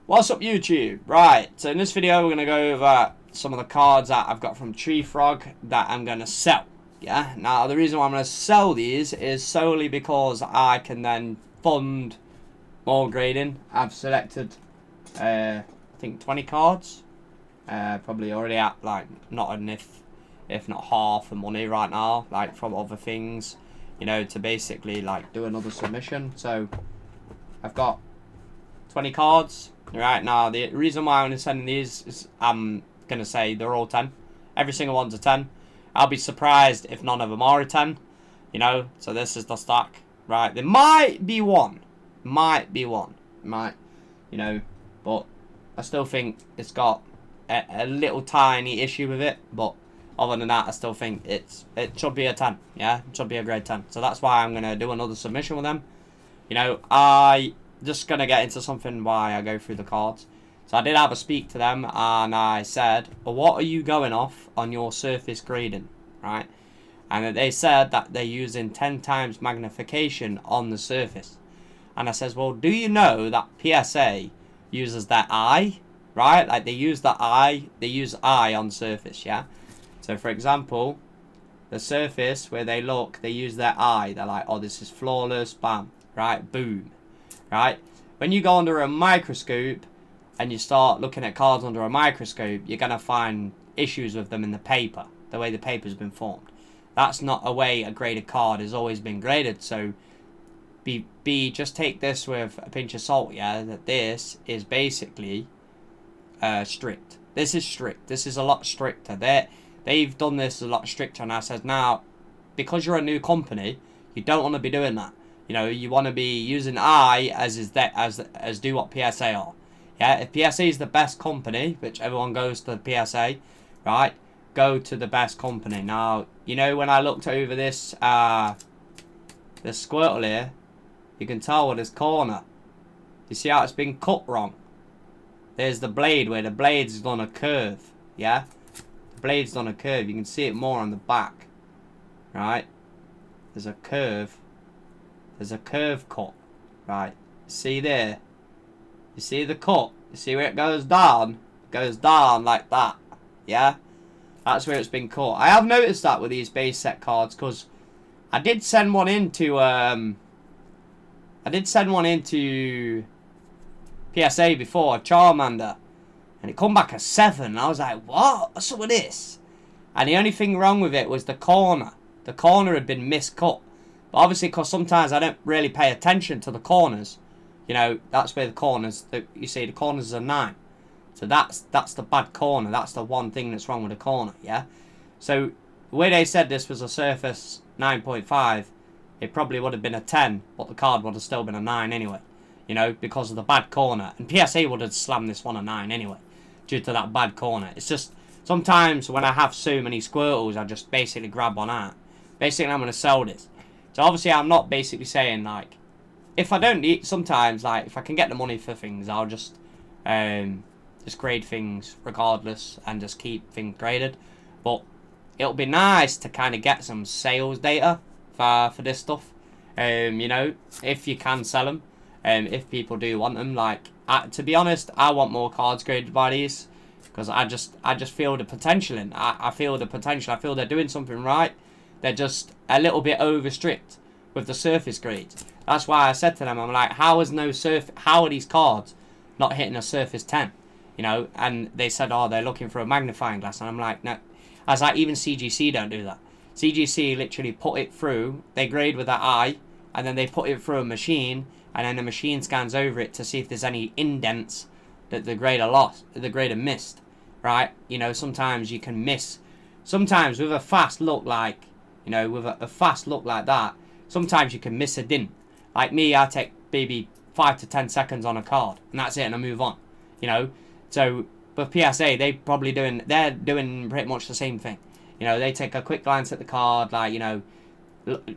What's up, YouTube? Right, so in this video we're going to go over some of the cards that I've got from Tree Frog that I'm going to sell. Yeah, now the reason why I'm going to sell these is solely because I can then fund more grading. I've selected, I think 20 cards. Probably already at like not enough, if not half the money right now, like from other things, you know, to basically like do another submission. So I've got 20 cards. Right, now the reason why I'm going to send these is I'm going to say they're all 10. Every single one's a 10. I'll be surprised if none of them are a 10. You know, so this is the stack. Right, there might be one. Might, you know, but I still think it's got a little tiny issue with it. But other than that, I still think it should be a 10. Yeah, it should be a grade 10. So that's why I'm going to do another submission with them. You know, just going to get into something why I go through the cards. So I did have a speak to them and I said, well, what are you going off on your surface grading, right? And they said that they're using 10 times magnification on the surface. And I says, well, do you know that PSA uses their eye, right? Like they use the eye, they use eye on surface, yeah? So for example, the surface where they look, they use their eye. They're like, oh, this is flawless, bam, right, boom. Right? When you go under a microscope and you start looking at cards under a microscope, you're going to find issues with them in the paper, the way the paper's been formed. That's not a way a graded card has always been graded. So just take this with a pinch of salt, yeah, that this is basically strict. This is strict. This is a lot stricter. They've done this a lot stricter, and I said, now, because you're a new company, you don't want to be doing that. You know, you want to be using I as do what PSA are. Yeah, if PSA is the best company, which everyone goes to the PSA, right? Go to the best company. Now, you know, when I looked over this this Squirtle here, you can tell with this corner. You see how it's been cut wrong? There's the blade where the blade's done a curve. Yeah, the blade's done a curve. You can see it more on the back, right? There's a curve. There's a curve cut, right? See there? You see the cut? You see where it goes down? It goes down like that, yeah? That's where it's been cut. I have noticed that with these base set cards, because I did send one into PSA before, a Charmander, and it come back a 7. And I was like, what? What's up with this? And the only thing wrong with it was the corner. The corner had been miscut. But obviously, because sometimes I don't really pay attention to the corners. You know, that's where the corners, you see the corners are 9. So that's the bad corner. That's the one thing that's wrong with the corner, yeah? So the way they said this was a surface 9.5, it probably would have been a 10, but the card would have still been a 9 anyway. You know, because of the bad corner. And PSA would have slammed this one a 9 anyway, due to that bad corner. It's just, sometimes when I have so many Squirtles, I just basically grab one out. Basically, I'm going to sell this. So obviously, I'm not basically saying, like, if I don't need, sometimes, like, if I can get the money for things, I'll just grade things regardless and just keep things graded. But it'll be nice to kind of get some sales data for this stuff. You know, if you can sell them, if people do want them. Like, to be honest, I want more cards graded by these, because I just feel the potential in. I feel the potential. I feel they're doing something right. They're just a little bit over strict with the surface grades. That's why I said to them, I'm like, how are these cards not hitting a surface 10? You know, and they said, oh, they're looking for a magnifying glass. And I'm like, no. I was like, even CGC don't do that. CGC literally put it through, they grade with their eye, and then they put it through a machine, and then the machine scans over it to see if there's any indents that the grader lost, the grader missed, right? You know, sometimes you can miss. Sometimes with a fast look like, you know, with a fast look like that, sometimes you can miss a dint. Like me, I take maybe 5 to 10 seconds on a card, and that's it, and I move on. You know, so with PSA, they're doing pretty much the same thing. You know, they take a quick glance at the card, like, you know,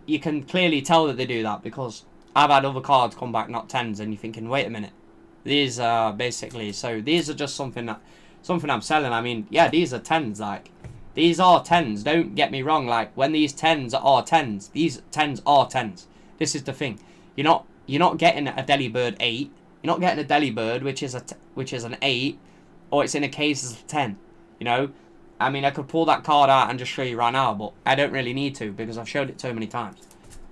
you can clearly tell that they do that, because I've had other cards come back not 10s, and you're thinking, wait a minute, these are basically, so these are just something I'm selling. I mean, yeah, these are 10s, like. These are 10s, don't get me wrong. Like, when these 10s are 10s, these 10s are 10s. This is the thing. You're not getting a Delibird 8 You're not getting a deli bird, which is an 8, or it's in a case as a 10. You know, I mean, I could pull that card out and just show you right now, but I don't really need to because I've showed it so many times.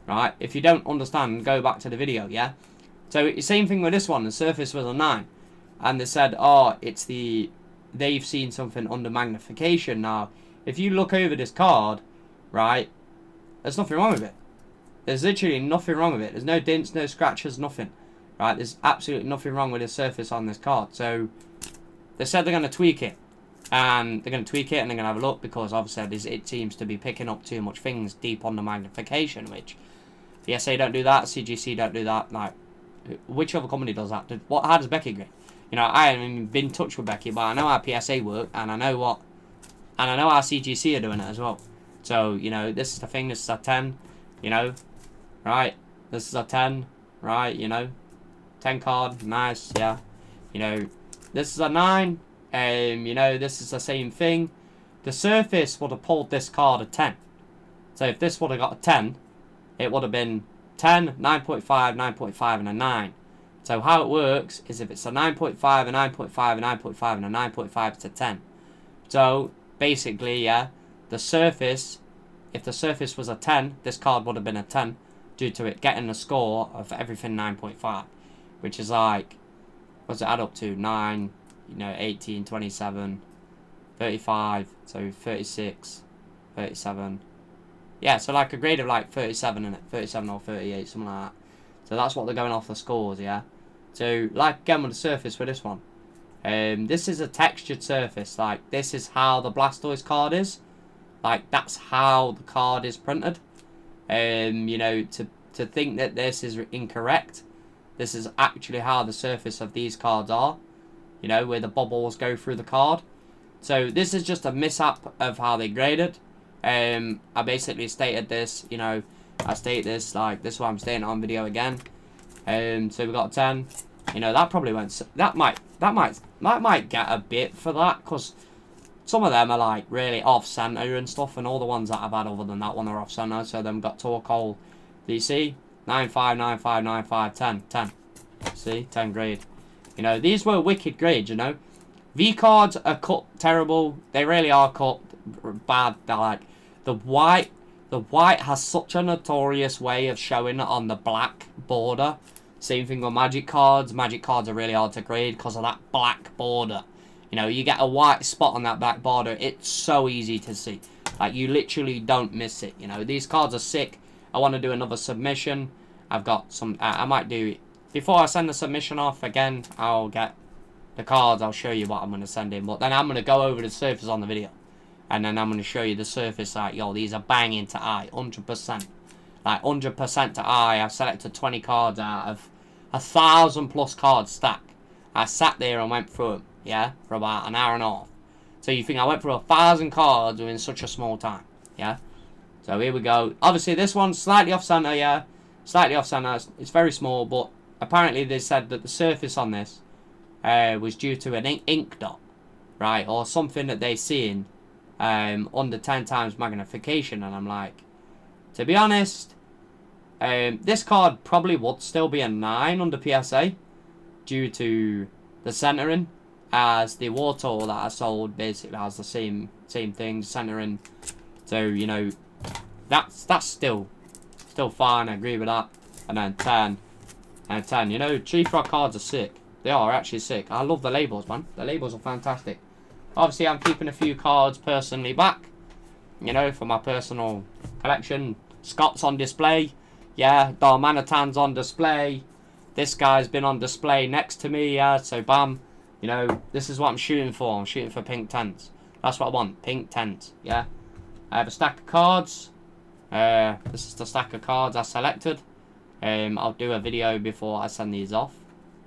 Right? If you don't understand, go back to the video. Yeah. So same thing with this one. The surface was a 9, and they said, oh, they've seen something under magnification. Now, if you look over this card, right, there's nothing wrong with it. There's literally nothing wrong with it. There's no dents, no scratches, nothing. Right, there's absolutely nothing wrong with the surface on this card. So they said they're going to tweak it. And they're going to tweak it and they're going to have a look because obviously it seems to be picking up too much things deep on the magnification, which the SA don't do that, CGC don't do that. Like, which other company does that? How does Becky grade? You know, I haven't even been in touch with Becky, but I know how PSA work and I know how CGC are doing it as well. So, you know, this is the thing, this is a 10, you know, right? This is a 10, right, you know? 10 card, nice, yeah. You know, this is a 9, you know, this is the same thing. The surface would have pulled this card a 10. So if this would have got a 10, it would have been 10, 9.5, 9.5, and a 9. So how it works is if it's a 9.5, a 9.5, a 9.5, and a 9.5, it's a 10. So basically, yeah, the surface, if the surface was a 10, this card would have been a 10 due to it getting a score of everything 9.5. Which is like, what's it add up to? 9, you know, 18, 27, 35, so 36, 37. Yeah, so like a grade of like 37 in it, 37 or 38, something like that. So that's what they're going off the scores, yeah. So like again with the surface for this one, this is a textured surface. Like this is how the Blastoise card is. Like that's how the card is printed. You know, to think that this is incorrect. This is actually how the surface of these cards are. You know, where the bubbles go through the card. So this is just a mishap of how they graded. I basically stated this, you know, I state this, like, this is why I'm stating it on video again. So we got a 10. You know, that probably went, that might get a bit for that, because some of them are, like, really off-center and stuff, and all the ones that I've had other than that one are off-center. So then we've got Torkoal DC. 9, 5, 9, 5, 9, 5, 10, 10. See? 10 grade. You know, these were wicked grades, you know. V cards are cut terrible. They really are cut bad. They're like, the white has such a notorious way of showing on the black border. Same thing with Magic cards. Magic cards are really hard to grade because of that black border. You know, you get a white spot on that black border, it's so easy to see. Like, you literally don't miss it, you know. These cards are sick. I want to do another submission. I've got some, I might do, before I send the submission off, again, I'll get the cards, I'll show you what I'm going to send in. But then I'm going to go over the surface on the video. And then I'm going to show you the surface, like, yo, these are banging to eye, 100%. Like, 100% to eye. I've selected 20 cards out of 1,000+ cards stack. I sat there and went through them, yeah, for about an hour and a half. So you think I went through 1,000 cards within such a small time, yeah? So here we go. Obviously, this one's slightly off-center, yeah. Slightly off-center. It's very small, but apparently they said that the surface on this was due to an ink dot, right? Or something that they seen under 10 times magnification. And I'm like, to be honest, this card probably would still be a 9 under PSA due to the centering, as the Water that I sold basically has the same thing, centering. So, you know, that's still fine. I agree with that. And then 10 and 10. You know, Tree Frog cards are sick. They are actually sick. I love the labels, man. The labels are fantastic. Obviously, I'm keeping a few cards personally back, you know, for my personal collection. Scott's on display. Yeah, Darmanitan's on display. This guy's been on display next to me, yeah. So, bam. You know, this is what I'm shooting for. I'm shooting for pink 10s. That's what I want. Pink 10s, yeah. I have a stack of cards. This is the stack of cards I selected. I'll do a video before I send these off.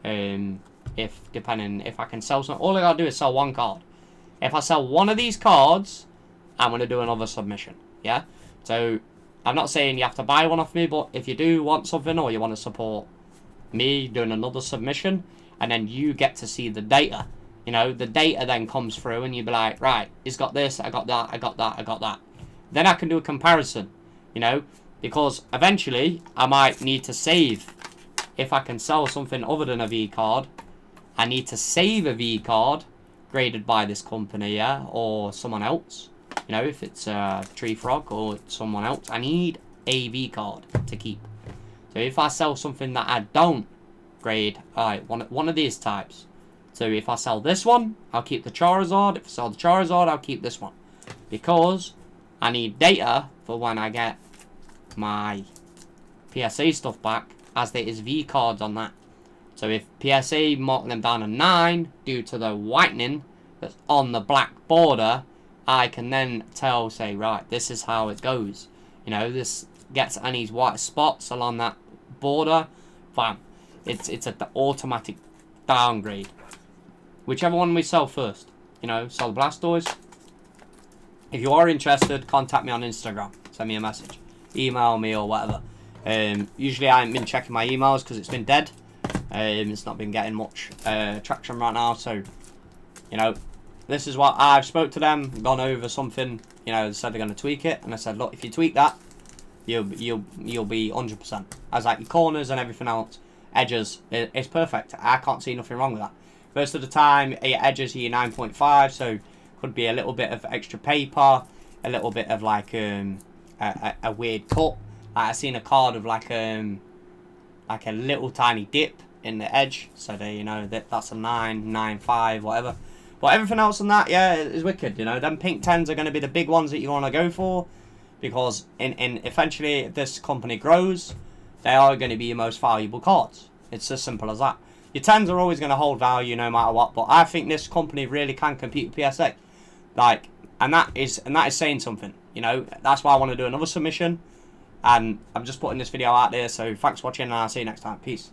If I can sell some. All I gotta do is sell one card. If I sell one of these cards, I'm gonna do another submission. Yeah. So I'm not saying you have to buy one off me, but if you do want something or you want to support me doing another submission, and then you get to see the data. You know, the data then comes through, and you be like, right, he's got this, I got that, I got that, I got that. Then I can do a comparison. You know, because eventually I might need to save if I can sell something other than a V card, I need to save a V card graded by this company, yeah, or someone else. You know, if it's Tree Frog or it's someone else, I need a V card to keep. So if I sell something that I don't grade, alright, one of these types. So if I sell this one, I'll keep the Charizard. If I sell the Charizard, I'll keep this one. Because I need data for when I get my PSA stuff back, as there is V cards on that. So if PSA mark them down a 9 due to the whitening that's on the black border, I can then tell, say, right, this is how it goes. You know, this gets any white spots along that border, bam. It's an automatic downgrade. Whichever one we sell first. You know, sell the Blastoise. If you are interested, contact me on Instagram. Send me a message. Email me or whatever. Usually I haven't been checking my emails because it's been dead. It's not been getting much traction right now. So, you know, this is what I've spoke to them, gone over something. You know, they said they're going to tweak it. And I said, look, if you tweak that, you'll be 100%. As like your corners and everything else. Edges, it's perfect. I can't see nothing wrong with that. Most of the time, your edges are your 9.5, so could be a little bit of extra paper, a little bit of like a weird cut. Like I seen a card of like a little tiny dip in the edge, so they, you know, that's a 9.5, whatever. But everything else than that, yeah, is wicked. You know, them pink 10s are going to be the big ones that you want to go for, because in eventually, if this company grows, they are going to be your most valuable cards. It's as simple as that. Your 10s are always going to hold value no matter what, but I think this company really can compete with PSA. Like, and that is saying something. You know, that's why I want to do another submission, and I'm just putting this video out there. So thanks for watching, and I'll see you next time. Peace.